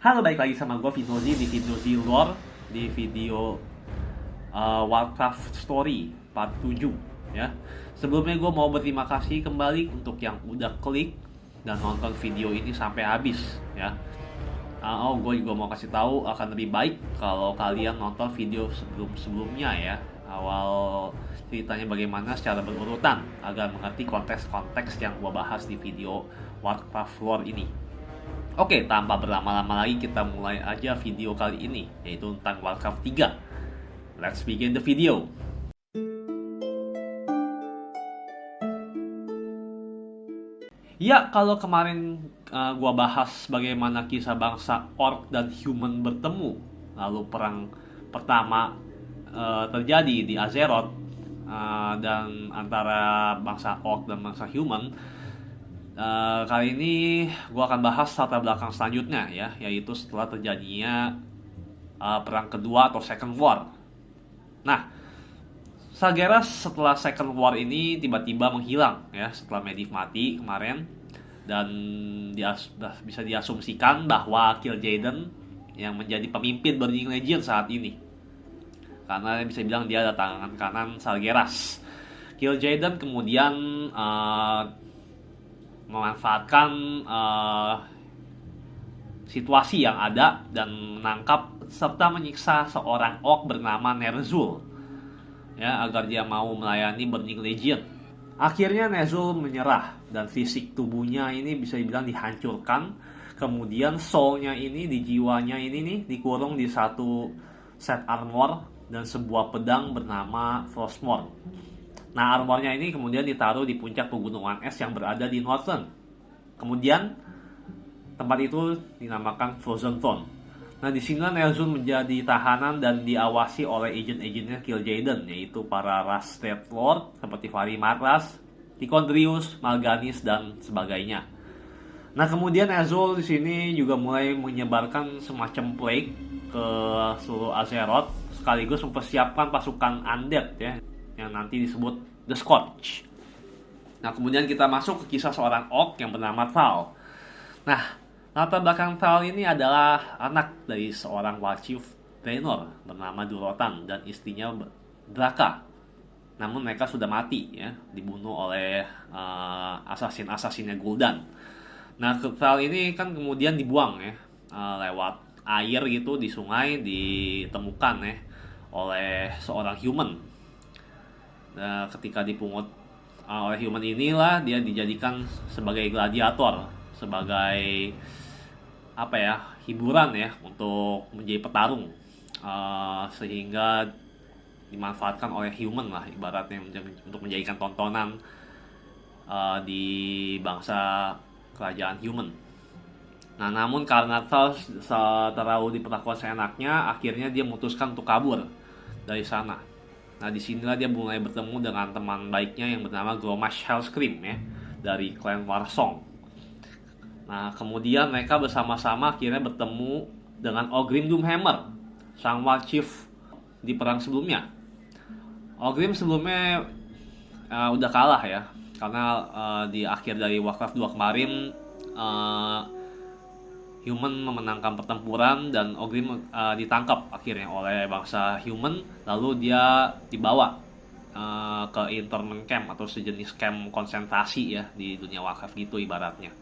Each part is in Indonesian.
Halo, balik lagi sama gue Vinozi di Vinozi Lore, di video Warcraft Story part 7 ya. Sebelumnya gue mau berterima kasih kembali untuk yang udah klik dan nonton video ini sampai habis ya. Gue juga mau kasih tahu akan lebih baik kalau kalian nonton video sebelumnya ya. Awal ceritanya bagaimana secara berurutan agar mengerti konteks-konteks yang gue bahas di video Warcraft Lore ini. Oke, tanpa berlama-lama lagi kita mulai aja video kali ini, yaitu tentang Warcraft 3. Let's begin the video. Ya, kalau kemarin gua bahas bagaimana kisah bangsa Orc dan Human bertemu, lalu perang pertama terjadi di Azeroth dan antara bangsa Orc dan bangsa Human. Kali ini gue akan bahas latar belakang selanjutnya ya, yaitu setelah terjadinya perang kedua atau Second War. Nah, Sargeras setelah Second War ini tiba-tiba menghilang ya setelah Medivh mati kemarin, dan bisa diasumsikan bahwa Kil'jaeden yang menjadi pemimpin Burning Legion saat ini, karena bisa bilang dia ada tangan kanan Sargeras. Kil'jaeden kemudian memanfaatkan situasi yang ada dan menangkap serta menyiksa seorang orc bernama Ner'zhul ya, agar dia mau melayani Burning Legion. Akhirnya Ner'zhul menyerah dan fisik tubuhnya ini bisa dibilang dihancurkan. Kemudian soulnya ini, di jiwanya ini nih, dikurung di satu set armor dan sebuah pedang bernama Frostmourne. Nah, armornya ini kemudian ditaruh di puncak pegunungan es yang berada di Northern. Kemudian tempat itu dinamakan Frozen Throne. Nah, di sini Ner'zhul menjadi tahanan dan diawasi oleh agent-agentnya Kil'jaeden, yaitu para ras State Lord seperti Fari Marras, Tichondrius, Mal'Ganis dan sebagainya. Nah, kemudian Ner'zhul di sini juga mulai menyebarkan semacam plague ke seluruh Azeroth, sekaligus mempersiapkan pasukan undead ya, yang nanti disebut The Scourge. Nah, kemudian kita masuk ke kisah seorang orc yang bernama Thrall. Nah, latar belakang Thrall ini adalah anak dari seorang warchief Draenor bernama Durotan dan istrinya Draka. Namun mereka sudah mati ya, dibunuh oleh assassin-assassinnya Gul'dan. Nah, Thrall ini kan kemudian dibuang ya, lewat air gitu di sungai, ditemukan ya oleh seorang human. Nah, ketika dipungut oleh human inilah dia dijadikan sebagai gladiator, sebagai apa ya, hiburan ya untuk menjadi petarung, sehingga dimanfaatkan oleh human lah ibaratnya untuk menjadikan tontonan di bangsa kerajaan human. Nah, namun karena terlalu diperlakukan seenaknya, akhirnya dia memutuskan untuk kabur dari sana. Nah, disinilah dia mulai bertemu dengan teman baiknya yang bernama Grommash Hellscream ya, dari klan Warsong. Nah, kemudian mereka bersama-sama akhirnya bertemu dengan Ogrim Doomhammer, sang warchief di perang sebelumnya. Ogrim sebelumnya udah kalah ya, karena di akhir dari Warcraft 2 kemarin human memenangkan pertempuran dan Ogrim ditangkap akhirnya oleh bangsa human, lalu dia dibawa ke internment camp atau sejenis camp konsentrasi ya di dunia Warcraft gitu ibaratnya.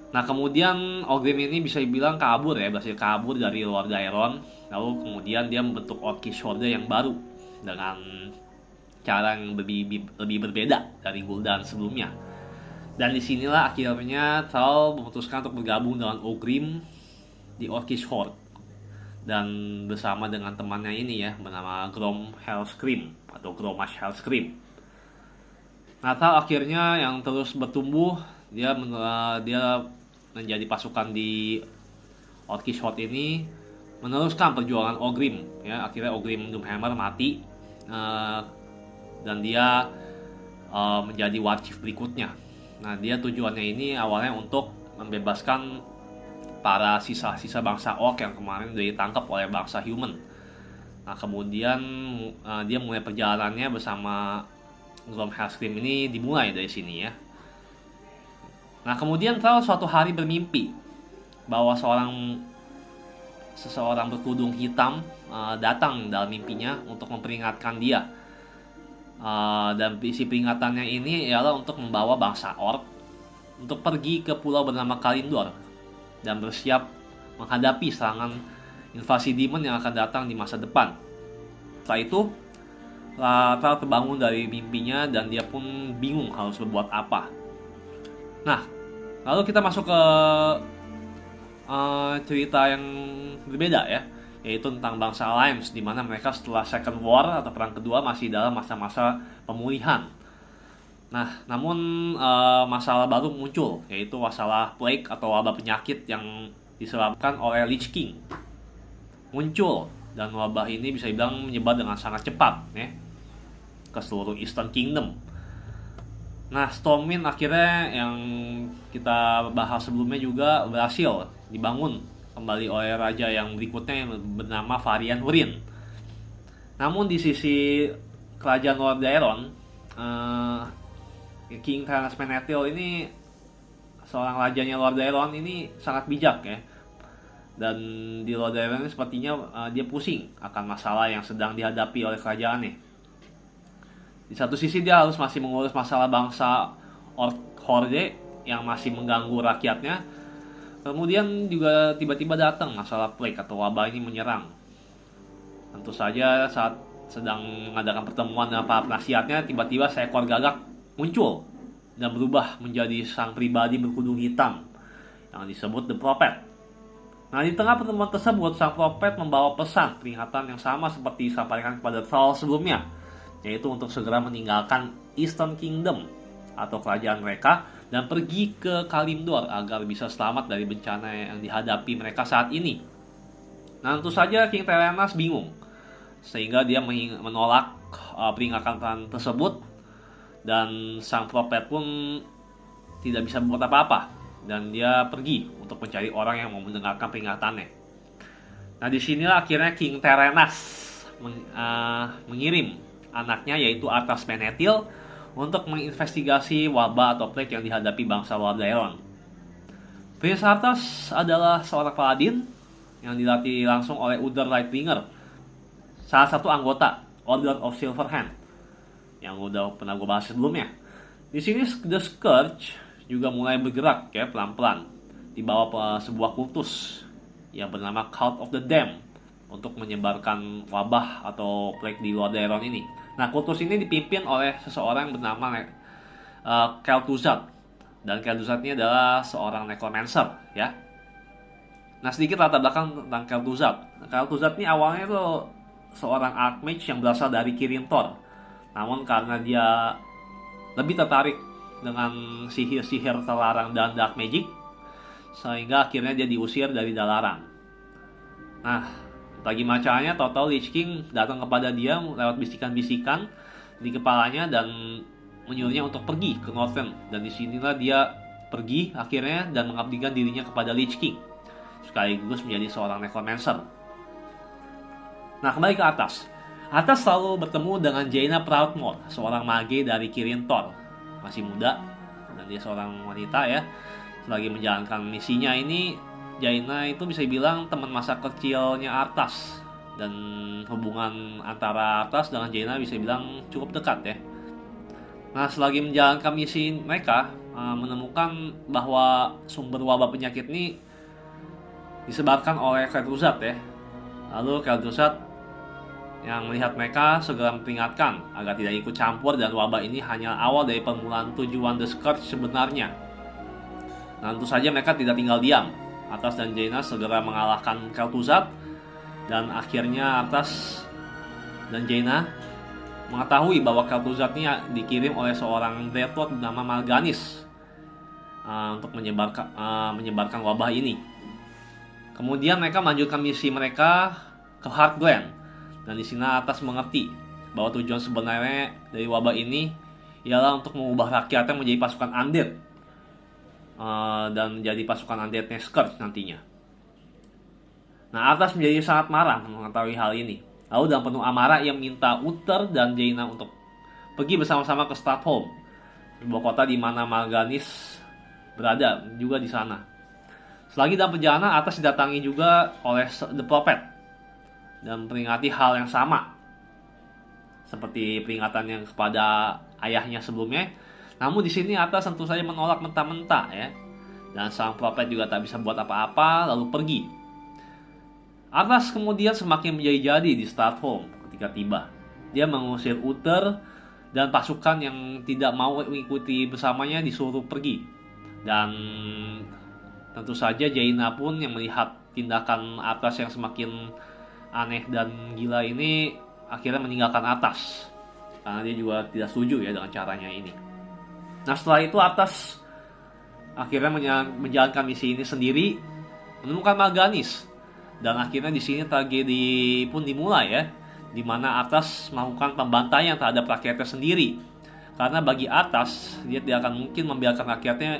Nah, kemudian Ogrim ini bisa dibilang kabur ya, berhasil kabur dari Lord Daeron, lalu kemudian dia membentuk Orcish Horde yang baru dengan cara yang lebih berbeda dari Gul'dan sebelumnya. Dan disinilah akhirnya Thrall memutuskan untuk bergabung dengan Ogrim di Orcish Horde, dan bersama dengan temannya ini ya bernama Grom Hellscream atau Grommash Hellscream. Nah, Thrall akhirnya yang terus bertumbuh, dia menjadi pasukan di Orcish Horde ini, meneruskan perjuangan Ogrim ya. Akhirnya Ogrim Doomhammer mati dan dia menjadi warchief berikutnya. Nah, dia tujuannya ini awalnya untuk membebaskan para sisa-sisa bangsa orc yang kemarin udah ditangkap oleh bangsa human. Nah, kemudian dia mulai perjalanannya bersama Grom Hellscream ini dimulai dari sini ya. Nah, kemudian Thrall suatu hari bermimpi bahwa seorang seseorang berkudung hitam datang dalam mimpinya untuk memperingatkan dia. Dan isi peringatannya ini ialah untuk membawa bangsa orc untuk pergi ke pulau bernama Kalimdor dan bersiap menghadapi serangan invasi demon yang akan datang di masa depan. Setelah itu, Lara terbangun dari mimpinya dan dia pun bingung harus berbuat apa. Nah, lalu kita masuk ke cerita yang berbeda ya, yaitu tentang bangsa Alliance, di mana mereka setelah Second War atau Perang Kedua masih dalam masa-masa pemulihan. Nah, namun masalah baru muncul, yaitu masalah plague atau wabah penyakit yang disebabkan oleh Lich King muncul, dan wabah ini bisa dibilang menyebar dengan sangat cepat ya, ke seluruh Eastern Kingdom. Nah, Stormwind akhirnya yang kita bahas sebelumnya juga berhasil dibangun kembali oleh raja yang berikutnya yang bernama Varian Hurin. Namun di sisi kerajaan Lordaeron, King Tyrannus Menethil ini, seorang rajanya Lordaeron ini sangat bijak ya. Dan di Lordaeron ini sepertinya dia pusing akan masalah yang sedang dihadapi oleh kerajaannya. Di satu sisi dia harus masih mengurus masalah bangsa Orc Horde yang masih mengganggu rakyatnya. Kemudian juga tiba-tiba datang masalah plague atau wabah ini menyerang. Tentu saja saat sedang mengadakan pertemuan dengan para penasihatnya, tiba-tiba seekor gagak muncul dan berubah menjadi sang pribadi berkudung hitam yang disebut The Prophet. Nah, di tengah pertemuan tersebut, sang Prophet membawa pesan peringatan yang sama seperti disampaikan kepada Thrall sebelumnya, yaitu untuk segera meninggalkan Eastern Kingdom atau kerajaan mereka dan pergi ke Kalimdor agar bisa selamat dari bencana yang dihadapi mereka saat ini. Nah, tentu saja King Tyrannus bingung, sehingga dia menolak peringatan tersebut, dan sang Prophet pun tidak bisa berbuat apa-apa, dan dia pergi untuk mencari orang yang mau mendengarkan peringatannya. Nah, disinilah akhirnya King Tyrannus mengirim anaknya yaitu Arthas Menethil untuk menginvestigasi wabah atau plague yang dihadapi bangsa Lordaeron. Prince Arthas adalah seorang paladin yang dilatih langsung oleh Uther Lightbringer, salah satu anggota Order of Silverhand yang udah pernah gue bahas sebelumnya. Di sini The Scourge juga mulai bergerak ya pelan-pelan di bawah sebuah kultus yang bernama Cult of the Damned untuk menyebarkan wabah atau plague di Lordaeron ini. Nah, kultus ini dipimpin oleh seseorang bernama Kel'Thuzad, dan Kel'Thuzad ini adalah seorang necromancer ya. Nah, sedikit latar belakang tentang Kel'Thuzad. Kel'Thuzad ini awalnya tuh seorang archmage yang berasal dari Kirin Tor. Namun karena dia lebih tertarik dengan sihir-sihir terlarang dan dark magic, sehingga akhirnya dia diusir dari Dalaran. Nah, bagi macamnya, total Lich King datang kepada dia lewat bisikan-bisikan di kepalanya dan menyuruhnya untuk pergi ke Northern. Dan disinilah dia pergi akhirnya dan mengabdikan dirinya kepada Lich King, sekaligus menjadi seorang necromancer. Nah, kembali ke atas. Atas selalu bertemu dengan Jaina Proudmoore, seorang mage dari Kirin Tor. Masih muda, dan dia seorang wanita ya. Selagi menjalankan misinya ini, Jaina itu bisa dibilang teman masa kecilnya Arthas. Dan hubungan antara Arthas dengan Jaina bisa dibilang cukup dekat ya. Nah, selagi menjalankan misi mereka, menemukan bahwa sumber wabah penyakit ini disebarkan oleh Kel'Thuzad ya. Lalu Kel'Thuzad yang melihat mereka segera memperingatkan agar tidak ikut campur, dan wabah ini hanya awal dari permulaan tujuan The Scourge sebenarnya. Nah, tentu saja mereka tidak tinggal diam. Arthas dan Jaina segera mengalahkan Kel'Thuzad, dan akhirnya Arthas dan Jaina mengetahui bahwa Kel'Thuzad ini dikirim oleh seorang Dreadlord bernama Mal'Ganis untuk menyebarkan wabah ini. Kemudian mereka melanjutkan misi mereka ke Heartglen. Dan di sini Arthas mengerti bahwa tujuan sebenarnya dari wabah ini ialah untuk mengubah rakyatnya menjadi pasukan undead dan menjadi pasukan undeadnya Scourge nantinya. Nah, Arthas menjadi sangat marah mengetahui hal ini. Lalu dengan penuh amarah ia minta Uther dan Jaina untuk pergi bersama-sama ke Stratholme, sebuah kota di mana Mal'Ganis berada juga di sana. Selagi dalam perjalanan, Atas didatangi juga oleh The Prophet dan peringati hal yang sama seperti peringatan yang kepada ayahnya sebelumnya. Namun di sini Atas tentu saja menolak mentah-mentah ya. Dan sang prophet juga tak bisa buat apa-apa lalu pergi. Atas kemudian semakin menjadi-jadi di Startholm ketika tiba. Dia mengusir Uther dan pasukan yang tidak mau mengikuti bersamanya disuruh pergi. Dan tentu saja Jaina pun yang melihat tindakan Atas yang semakin aneh dan gila ini akhirnya meninggalkan Atas. Karena dia juga tidak setuju ya dengan caranya ini. Nah setelah itu Atas akhirnya menjalankan misi ini sendiri, menemukan Mal'Ganis, dan akhirnya di sini tragedi pun dimulai ya, di mana Atas melakukan pembantaian terhadap rakyatnya sendiri. Karena bagi Atas, dia tidak akan mungkin membiarkan rakyatnya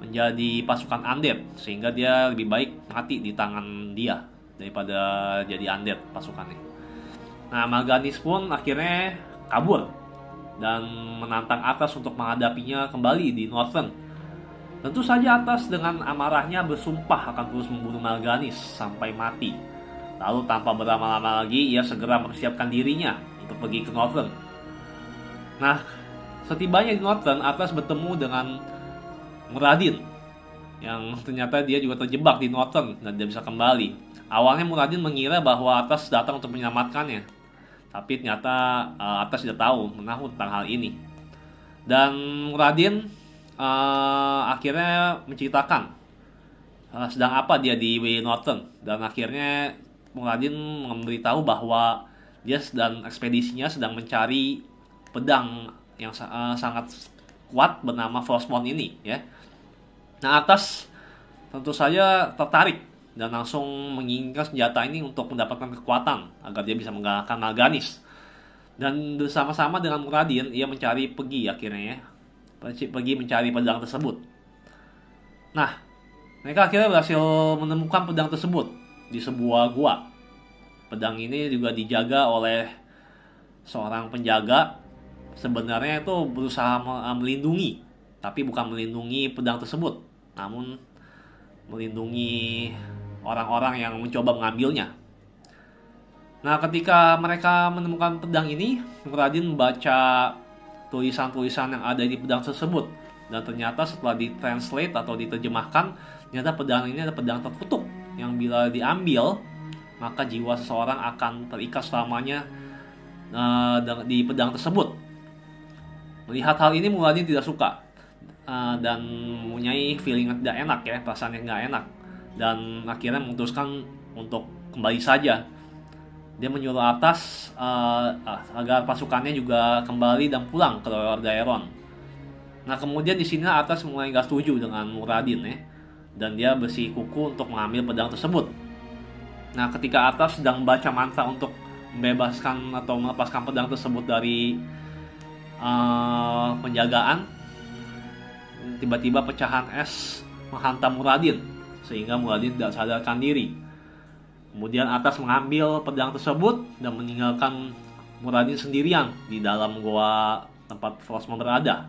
menjadi pasukan undead, sehingga dia lebih baik mati di tangan dia daripada jadi undead pasukannya. Nah, Mal'Ganis pun akhirnya kabur dan menantang Atas untuk menghadapinya kembali di Northern. Tentu saja Atas dengan amarahnya bersumpah akan terus membunuh Mal'Ganis sampai mati. Lalu tanpa berlama-lama lagi, ia segera mempersiapkan dirinya untuk pergi ke Northern. Nah, setibanya di Northern, Atas bertemu dengan Muradin, yang ternyata dia juga terjebak di Northern dan tidak bisa kembali. Awalnya Muradin mengira bahwa Atas datang untuk menyelamatkannya, tapi ternyata Atas tidak tahu menahu tentang hal ini. Dan Muradin akhirnya menceritakan sedang apa dia di Northern, dan akhirnya Muradin memberitahu bahwa dia dan ekspedisinya sedang mencari pedang yang sangat kuat bernama Frostmourne ini ya. Nah Atas tentu saja tertarik dan langsung menginginkan senjata ini untuk mendapatkan kekuatan agar dia bisa mengalahkan Mal'Ganis. Dan bersama-sama dengan Muradin ia pergi akhirnya ya, pergi mencari pedang tersebut. Nah, mereka akhirnya berhasil menemukan pedang tersebut di sebuah gua. Pedang ini juga dijaga oleh seorang penjaga. Sebenarnya itu berusaha melindungi, tapi bukan melindungi pedang tersebut, namun melindungi orang-orang yang mencoba mengambilnya. Nah, ketika mereka menemukan pedang ini, Muradin membaca tulisan-tulisan yang ada di pedang tersebut, dan ternyata setelah ditranslate atau diterjemahkan, ternyata pedang ini adalah pedang terkutuk yang bila diambil maka jiwa seseorang akan terikat selamanya di pedang tersebut. Melihat hal ini Muradin tidak suka dan mempunyai feeling yang tidak enak ya, perasaan yang tidak enak, dan akhirnya memutuskan untuk kembali saja. Dia menyuruh Atas agar pasukannya juga kembali dan pulang ke Lord Daeron. Nah kemudian di sini Atas mulai nggak setuju dengan Muradin ya, dan dia bersikukuh untuk mengambil pedang tersebut. Nah ketika Atas sedang membaca mantra untuk membebaskan atau melepaskan pedang tersebut dari penjagaan, tiba-tiba pecahan es menghantam Muradin sehingga Muradin tidak sadarkan diri. Kemudian Atas mengambil pedang tersebut dan meninggalkan Muradin sendirian di dalam goa tempat Frostmourne berada.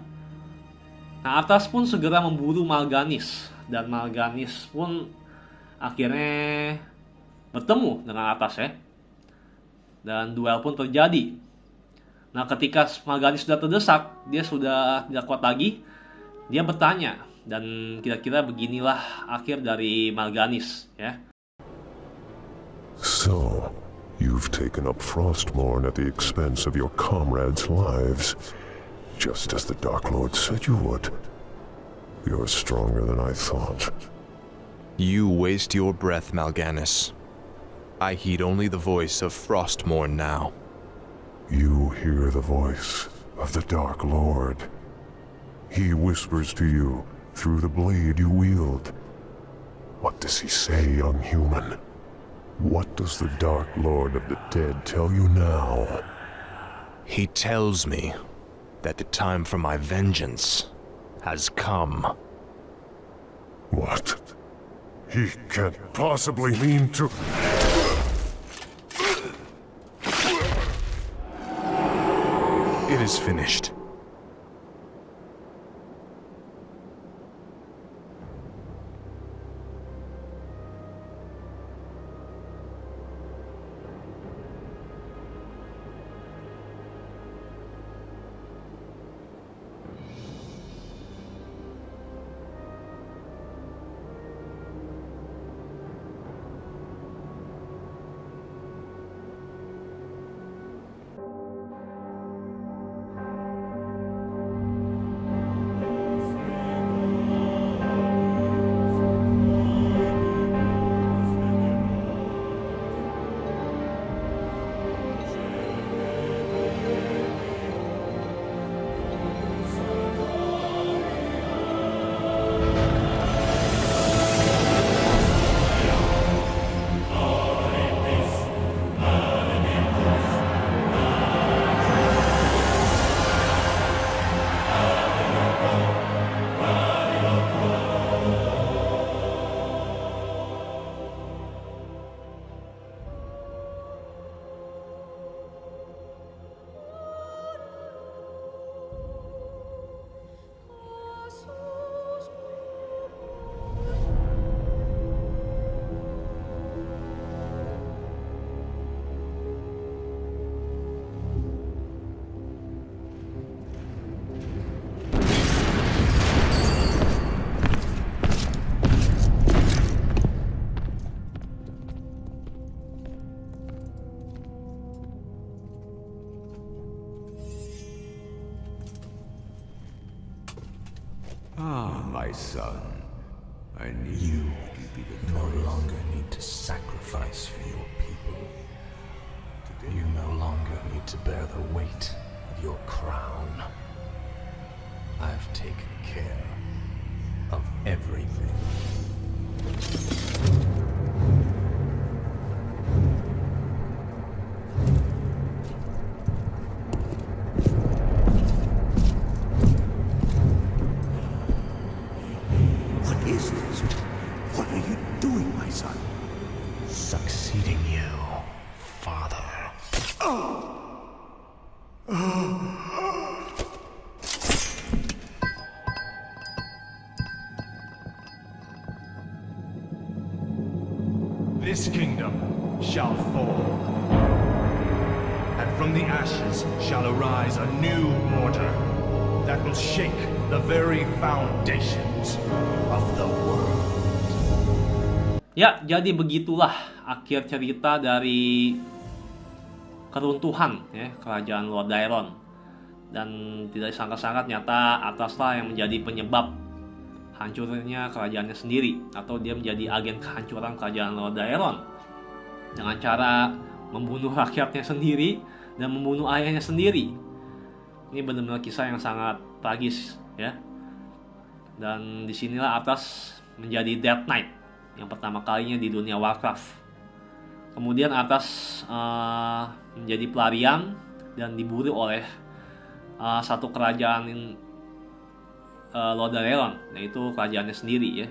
Nah Atas pun segera memburu Mal'Ganis, dan Mal'Ganis pun akhirnya bertemu dengan Atas ya, dan duel pun terjadi. Nah ketika Mal'Ganis sudah terdesak, dia sudah tidak kuat lagi, dia bertanya, dan kira-kira beginilah akhir dari Mal'Ganis ya. So, you've taken up Frostmourne at the expense of your comrades' lives, just as the Dark Lord said you would. You're stronger than I thought. You waste your breath, Mal'Ganis. I heed only the voice of Frostmourne now. You hear the voice of the Dark Lord. He whispers to you through the blade you wield. What does he say, young human? What does the Dark Lord of the Dead tell you now? He tells me that the time for my vengeance has come. What? He can't possibly mean to... It is finished. my son. I need You to be no victorious. longer need to sacrifice for your people. You no longer need to bear the weight of your crown. I've taken care of everything. What is this? What are you doing, my son? Succeeding you, father. This kingdom shall fall, and from the ashes shall arise a new order that will shake the very foundations of the world. Ya, jadi begitulah akhir cerita dari keruntuhan ya, kerajaan Lord Dairon. Dan tidak disangka-sangka ternyata Ataslah yang menjadi penyebab hancurnya kerajaannya sendiri, atau dia menjadi agen kehancuran kerajaan Lord Dairon dengan cara membunuh rakyatnya sendiri dan membunuh ayahnya sendiri. Ini benar-benar kisah yang sangat tragis ya. Dan disinilah Atas menjadi Death Knight yang pertama kalinya di dunia Warcraft. Kemudian Atas menjadi pelarian dan diburu oleh satu kerajaan Lord Dairon, yaitu kerajaannya sendiri ya.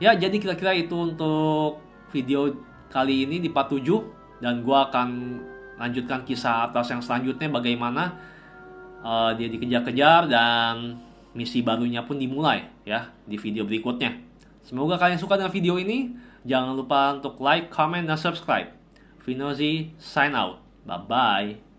Ya, jadi kira-kira itu untuk video kali ini di part 7, dan gua akan lanjutkan kisah Atas yang selanjutnya, bagaimana dia dikejar-kejar dan misi barunya pun dimulai ya di video berikutnya. Semoga kalian suka dengan video ini. Jangan lupa untuk like, comment, dan subscribe. Vinozi sign out. Bye bye.